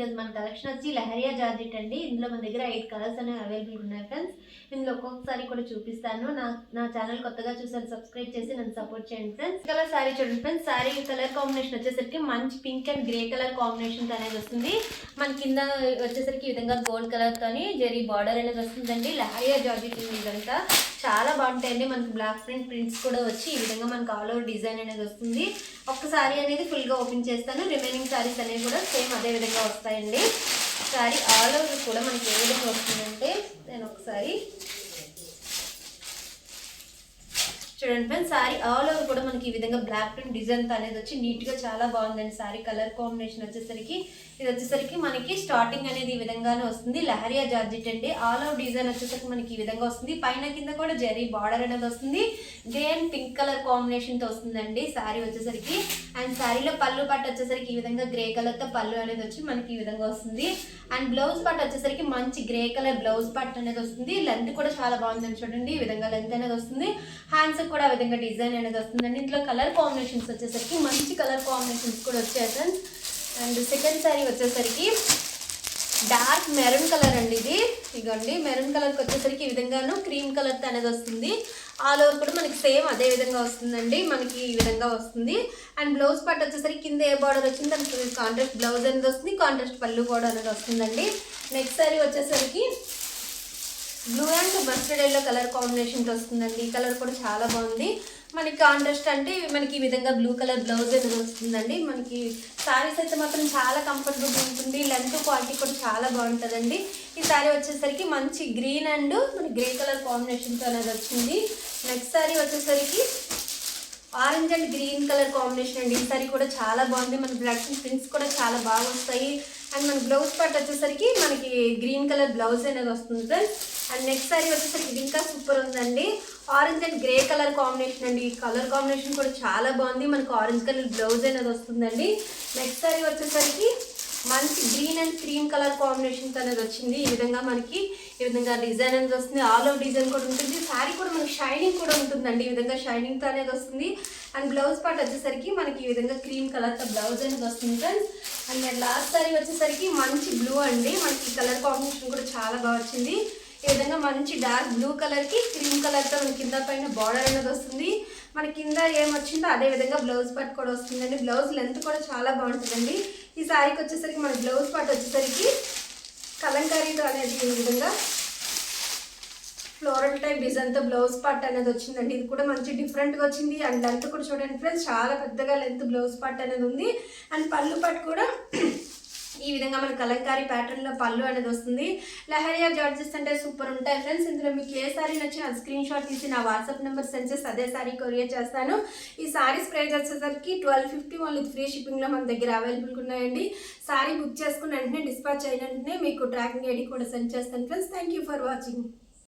ఈరోజు మన కలెక్షన్ వచ్చి లహరియా జార్జెట్ అండి. ఇందులో మన దగ్గర 8 కలర్స్ అనేవి అవైలబుల్ ఉన్నాయి ఫ్రెండ్స్. ఇందులో ఒక్కొక్కసారి కూడా చూపిస్తాను. నా ఛానల్ కొత్తగా చూసాను, సబ్స్క్రైబ్ చేసి నన్ను సపోర్ట్ చేయండి ఫ్రెండ్స్. కలర్ సారీ చూడండి ఫ్రెండ్స్. సారీ కలర్ కాంబినేషన్ వచ్చేసరికి మంచి pink and grey colour combination అనేది వస్తుంది. మన కింద వచ్చేసరికి ఈ విధంగా గోల్డ్ కలర్ తోని జెరీ బార్డర్ అనేది వస్తుందండి. లహరియా జార్జెట్ ఇదంతా చాలా బాగుంటాయండి. మనకి బ్లాక్ ప్రింట్స్ కూడా వచ్చి ఈ విధంగా మనకు ఆల్ ఓవర్ డిజైన్ అనేది వస్తుంది. ఒక్క సారీ అనేది ఫుల్గా ఓపెన్ చేస్తాను. రిమైనింగ్ సారీస్ అనేవి కూడా సేమ్ అదే విధంగా వస్తాయండి. సారీ ఆల్ ఓవర్ కూడా మనకి ఏ విధంగా వస్తుందంటే నేను ఒకసారి చూడండి ఫ్రెండ్స్. సారీ ఆల్ ఓవర్ కూడా మనకి ఈ విధంగా బ్లాక్ ప్రింట్ డిజైన్ అనేది వచ్చి నీట్గా చాలా బాగుందండి. సారీ కలర్ కాంబినేషన్ వచ్చేసరికి ఇది వచ్చేసరికి మనకి స్టార్టింగ్ అనేది ఈ విధంగానే వస్తుంది. లహరియా జార్జెట్ అండి. ఆల్ ఓవర్ డిజైన్ వచ్చేసరికి మనకి ఈ విధంగా వస్తుంది. పైన కింద కూడా జెరీ బార్డర్ అనేది వస్తుంది. గ్రే అండ్ పింక్ కలర్ కాంబినేషన్తో వస్తుందండి సారీ వచ్చేసరికి. అండ్ సారీలో పళ్ళు పట్టు వచ్చేసరికి ఈ విధంగా గ్రే కలర్తో పళ్ళు అనేది వచ్చి మనకి ఈ విధంగా వస్తుంది. అండ్ బ్లౌజ్ పట్టు వచ్చేసరికి మంచి గ్రే కలర్ బ్లౌజ్ పట్టు అనేది వస్తుంది. లెంత్ కూడా చాలా బాగుందని చూడండి. ఈ విధంగా లెంత్ అనేది వస్తుంది. హ్యాండ్స్ కూడా ఆ విధంగా డిజైన్ అనేది వస్తుందండి. ఇంట్లో కలర్ కాంబినేషన్స్ వచ్చేసరికి మంచి కలర్ కాంబినేషన్స్ కూడా వచ్చాయి ఫ్రెండ్స్. అండ్ సెకండ్ సారీ వచ్చేసరికి డార్క్ మెరూన్ కలర్ అండి. ఇది ఇగోండి మెరూన్ కలర్కి వచ్చేసరికి ఈ విధంగాను క్రీమ్ కలర్ అనేది వస్తుంది. ఆల్ ఓవర్ కూడా మనకి సేమ్ అదే విధంగా వస్తుందండి. మనకి ఈ విధంగా వస్తుంది. అండ్ బ్లౌజ్ పార్ట్ వచ్చేసరికి కింద ఏ బార్డర్ వచ్చింది దానికి కాంట్రాస్ట్ బ్లౌజ్ అనేది వస్తుంది. కాంట్రాస్ట్ పళ్ళు కూడా అనేది వస్తుందండి. నెక్స్ట్ సారీ వచ్చేసరికి blue and mustard yellow colour కాంబినేషన్తో వస్తుందండి. ఈ కలర్ కూడా చాలా బాగుంది. మనకి కాంట్రాస్ట్ అంటే మనకి ఈ విధంగా బ్లూ కలర్ బ్లౌజ్ అనేది వస్తుందండి. మనకి శారీస్ అయితే మాత్రం చాలా కంఫర్టబుల్ ఉంటుంది. లెంత్ క్వాలిటీ కూడా చాలా బాగుంటుందండి. ఈ శారీ వచ్చేసరికి మంచి గ్రీన్ అండ్ మనకి గ్రే కలర్ కాంబినేషన్తో అనేది వచ్చింది. నెక్స్ట్ శారీ వచ్చేసరికి orange and green colour combination అండి. ఈ సారీ కూడా చాలా బాగుంది. మన బ్లాక్ ప్రింట్స్ కూడా చాలా బాగా వస్తాయి. అండ్ మన బ్లౌజ్ పార్ట్ వచ్చేసరికి మనకి గ్రీన్ కలర్ బ్లౌజ్ అనేది వస్తుంది ఫ్రెండ్స్. అండ్ నెక్స్ట్ సారీ వచ్చేసరికి ఇది ఇంకా సూపర్ ఉందండి. Orange and grey colour combination అండి. ఈ కలర్ కాంబినేషన్ కూడా చాలా బాగుంది. మనకి ఆరెంజ్ కలర్ బ్లౌజ్ అనేది వస్తుందండి. నెక్స్ట్ సారీ వచ్చేసరికి మంచి green and cream colour combinations అనేది వచ్చింది. ఈ విధంగా మనకి ఈ విధంగా డిజైన్ అనేది వస్తుంది. ఆల్ ఓవర్ డిజైన్ కూడా ఉంటుంది. శారీ కూడా మనకి షైనింగ్ కూడా ఉంటుందండి. ఈ విధంగా షైనింగ్తో అనేది వస్తుంది. అండ్ బ్లౌజ్ పార్ట్ వచ్చేసరికి మనకి ఈ విధంగా క్రీమ్ కలర్తో బ్లౌజ్ అనేది వస్తుంది ఫ్రెండ్స్. అండ్ లాస్ట్ సారీ వచ్చేసరికి మంచి బ్లూ అండి. మనకి కలర్ కాంబినేషన్ కూడా చాలా బాగా వచ్చింది. ఈ విధంగా మంచి డార్క్ బ్లూ కలర్కి క్రీమ్ కలర్తో మన కింద పైన బార్డర్ అనేది వస్తుంది. మన కింద ఏమొచ్చిందో అదే విధంగా బ్లౌజ్ పార్ట్ కూడా వస్తుందండి. బ్లౌజ్ లెంత్ కూడా చాలా బాగుంటుందండి. ఈ శారీకి వచ్చేసరికి మన బ్లౌజ్ పార్ట్ వచ్చేసరికి కలంకారీతో అనేది ఈ విధంగా ఫ్లోరల్ టైప్ డిజైన్తో బ్లౌజ్ పార్ట్ అనేది వచ్చిందండి. ఇది కూడా మంచి డిఫరెంట్గా వచ్చింది. అండ్ లెంత్ కూడా చూడండి ఫ్రెండ్స్, చాలా పెద్దగా లెంత్ బ్లౌజ్ పార్ట్ అనేది ఉంది. అండ్ పళ్ళు పార్ట్ కూడా ఈ విధంగా మన కలంకారీ ప్యాటర్న్లో పళ్ళు అనేది వస్తుంది. లహరియా జార్జెస్ అంటే సూపర్ ఉంటాయి ఫ్రెండ్స్. ఇందులో మీకు ఏ సారీ నచ్చినా స్క్రీన్ షాట్ తీసి నా వాట్సాప్ నెంబర్ సెండ్ చేసి అదే సారీ కొరియర్ చేస్తాను. ఈ సారీస్ ప్రైస్ వచ్చేసరికి 1250 ఓన్లీ ఫ్రీ షిప్పింగ్లో మన దగ్గర అవైలబుల్గా ఉన్నాయండి. సారీ బుక్ చేసుకున్న వెంటనే డిస్పాచ్ అయిన వెంటనే మీకు ట్రాకింగ్ ఐడి కూడా సెండ్ చేస్తాను friends. Thank you for watching.